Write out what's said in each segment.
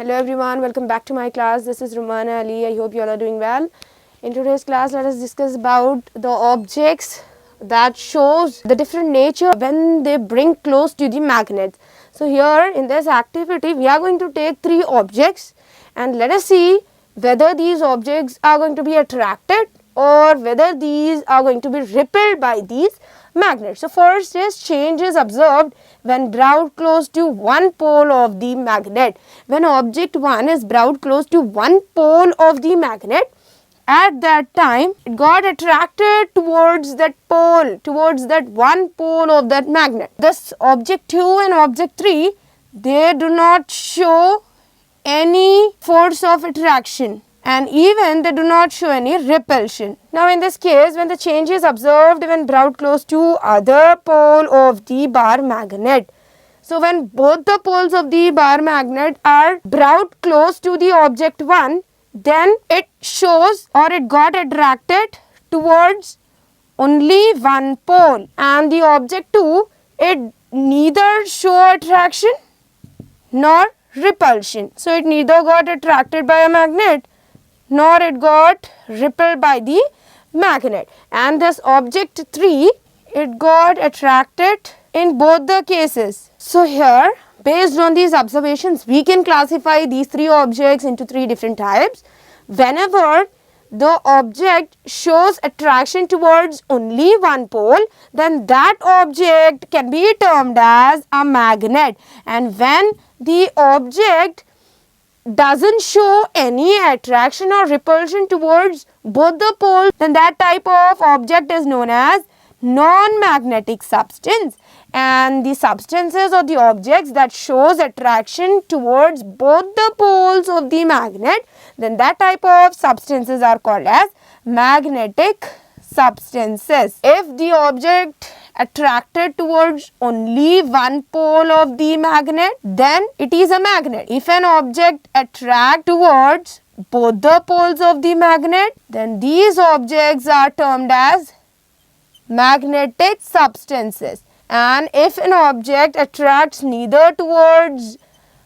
Hello everyone, welcome back to my class. This is Rumana Ali. I hope you all are doing well. In today's class, let us discuss about the objects that shows the different nature when they bring close to the magnet. So here in this activity, we are going to take 3 objects and let us see whether these objects are going to be attracted or whether these are going to be repelled by these magnets. So first is change is observed when brought close to one pole of the magnet. When object 1 is brought close to one pole of the magnet, at that time it got attracted towards that pole, towards that one pole of that magnet. Thus object 2 and object 3, they do not show any force of attraction and even they do not show any repulsion. Now in this case, when the change is observed when brought close to other pole of the bar magnet. So when both the poles of the bar magnet are brought close to the object 1, then it shows or it got attracted towards only one pole, and the object 2, it neither show attraction nor repulsion. So it neither got attracted by a magnet nor it got repelled by the magnet, and this object 3, it got attracted in both the cases. So here, based on these observations, we can classify these 3 objects into 3 different types. Whenever the object shows attraction towards only one pole, then that object can be termed as a magnet, and when the object doesn't show any attraction or repulsion towards both the poles, then that type of object is known as non-magnetic substance. And the substances or the objects that shows attraction towards both the poles of the magnet, then that type of substances are called as magnetic substances. If the object attracted towards only one pole of the magnet, then it is a magnet. If an object attract towards both the poles of the magnet, then these objects are termed as magnetic substances. And if an object attracts neither towards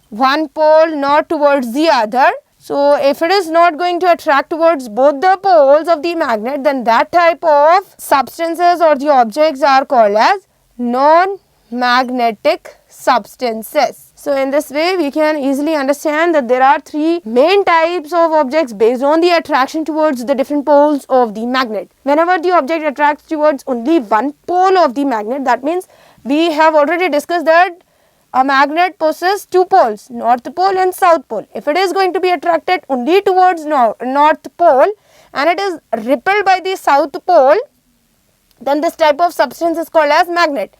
one pole nor towards the other, so if it is not going to attract towards both the poles of the magnet, then that type of substances or the objects are called as non-magnetic substances. So in this way, we can easily understand that there are 3 main types of objects based on the attraction towards the different poles of the magnet. Whenever the object attracts towards only one pole of the magnet, that means we have already discussed that a magnet possesses 2 poles, north pole and south pole. If it is going to be attracted only towards north pole and it is repelled by the south pole, then this type of substance is called as magnet.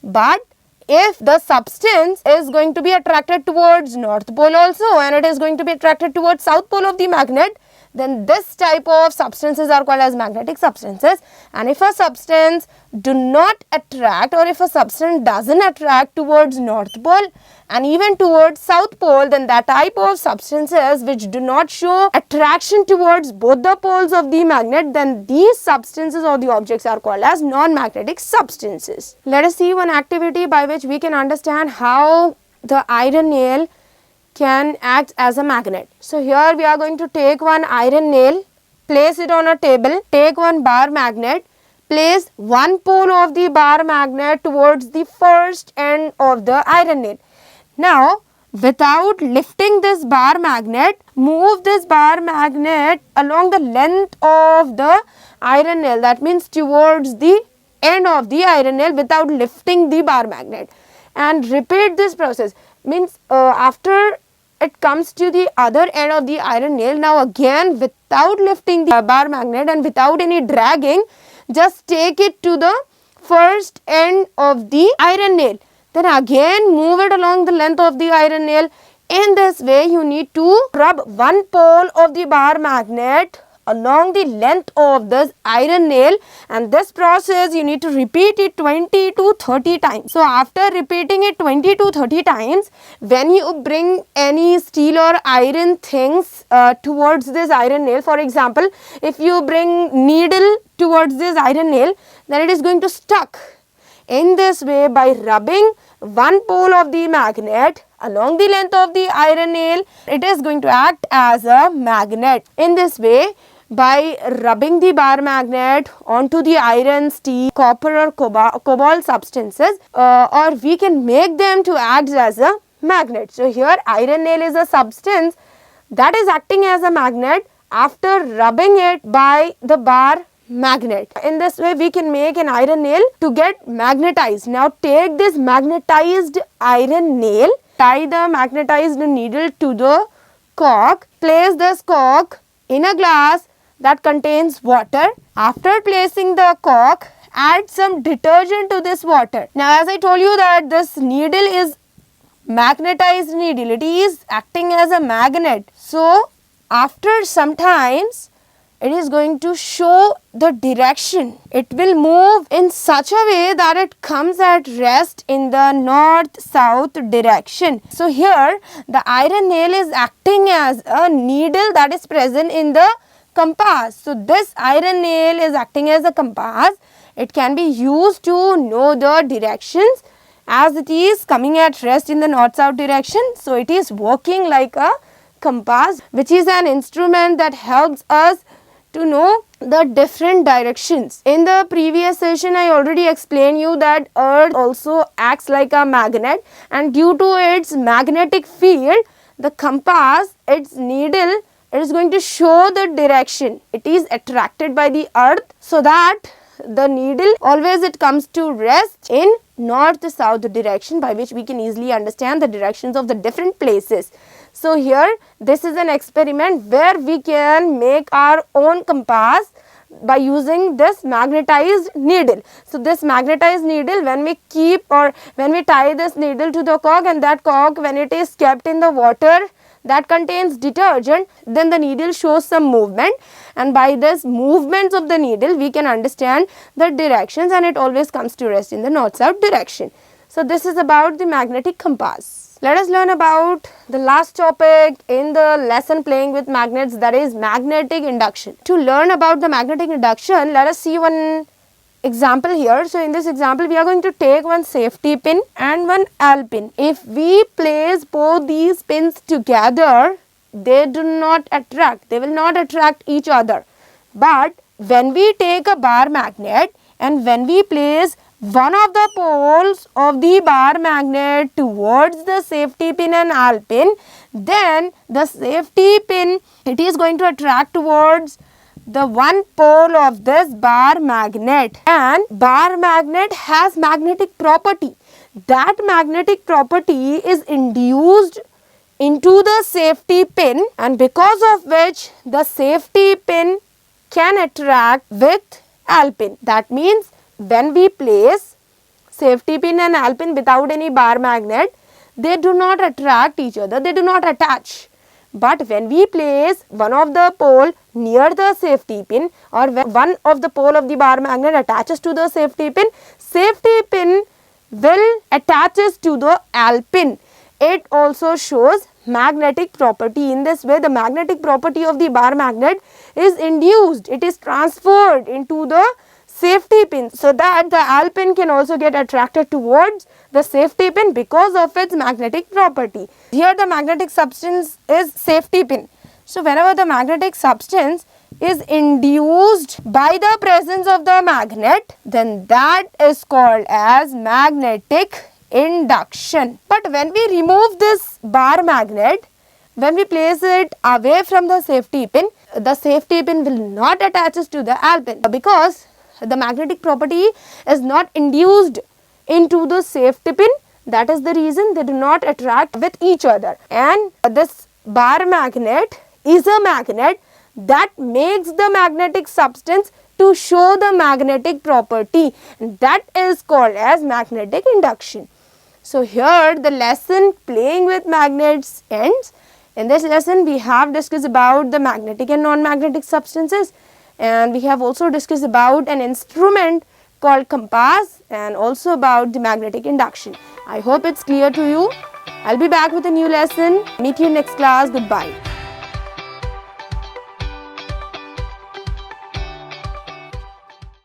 But if the substance is going to be attracted towards north pole also and it is going to be attracted towards south pole of the magnet, then this type of substances are called as magnetic substances. And if a substance do not attract or if a substance doesn't attract towards north pole and even towards south pole, then that type of substances which do not show attraction towards both the poles of the magnet, then these substances or the objects are called as non-magnetic substances. Let us see one activity by which we can understand how the iron nail can act as a magnet. So here we are going to take one iron nail, place it on a table, take one bar magnet, place one pole of the bar magnet towards the first end of the iron nail. Now without lifting this bar magnet, move this bar magnet along the length of the iron nail, that means towards the end of the iron nail without lifting the bar magnet, and repeat this process. Means after it comes to the other end of the iron nail, now again without lifting the bar magnet and without any dragging, just take it to the first end of the iron nail. Then again move it along the length of the iron nail. In this way, you need to rub one pole of the bar magnet along the length of this iron nail, and this process you need to repeat it 20 to 30 times. So after repeating it 20 to 30 times, when you bring any steel or iron things towards this iron nail, for example, if you bring needle towards this iron nail, then it is going to stuck. In this way, by rubbing one pole of the magnet along the length of the iron nail, it is going to act as a magnet. In this way, by rubbing the bar magnet onto the iron, steel, copper or cobalt substances, or we can make them to act as a magnet. So here iron nail is a substance that is acting as a magnet after rubbing it by the bar magnet. In this way we can make an iron nail to get magnetized. Now take this magnetized iron nail, tie the magnetized needle to the cork, place this cork in a glass that contains water. After placing the cork, add some detergent to this water. Now as I told you that this needle is magnetized needle, it is acting as a magnet. So after some times it is going to show the direction. It will move in such a way that it comes at rest in the north-south direction. So here the iron nail is acting as a needle that is present in the compass. So this iron nail is acting as a compass. It can be used to know the directions as it is coming at rest in the north-south direction. So it is working like a compass, which is an instrument that helps us to know the different directions. In the previous session I already explained you that earth also acts like a magnet, and due to its magnetic field, the compass, its needle, it is going to show the direction. It is attracted by the earth so that the needle always it comes to rest in north-south direction, by which we can easily understand the directions of the different places. So here this is an experiment where we can make our own compass by using this magnetized needle. So this magnetized needle, when we keep or when we tie this needle to the cork, and that cork when it is kept in the water that contains detergent, then the needle shows some movement, and by this movements of the needle we can understand the directions, and it always comes to rest in the north-south direction. So this is about the magnetic compass. Let us learn about the last topic in the lesson playing with magnets, that is magnetic induction. To learn about the magnetic induction, let us see one example here. So in this example we are going to take one safety pin and one Allen pin. If we place both these pins together, they do not attract, they will not attract each other. But when we take a bar magnet and when we place one of the poles of the bar magnet towards the safety pin and Allen pin, then the safety pin, it is going to attract towards the one pole of this bar magnet, and bar magnet has magnetic property. That magnetic property is induced into the safety pin, and because of which the safety pin can attract with Allen pin. That means when we place safety pin and Allen pin without any bar magnet, they do not attract each other, they do not attach. But when we place one of the pole near the safety pin, or when one of the pole of the bar magnet attaches to the safety pin will attaches to the Allen pin. It also shows magnetic property. In this way the magnetic property of the bar magnet is induced, it is transferred into the safety pin, so that the Allen pin can also get attracted towards the safety pin because of its magnetic property. Here the magnetic substance is safety pin. So whenever the magnetic substance is induced by the presence of the magnet, then that is called as magnetic induction. But when we remove this bar magnet, when we place it away from the safety pin will not attach to the Allen pin, because the magnetic property is not induced into the safety pin. That is the reason they do not attract with each other. And this bar magnet is a magnet that makes the magnetic substance to show the magnetic property, and that is called as magnetic induction. So here the lesson playing with magnets ends. In this lesson we have discussed about the magnetic and non-magnetic substances, and we have also discussed about an instrument called compass and also about the magnetic induction. I hope it's clear to you. I'll be back with a new lesson. Meet you next class. Goodbye.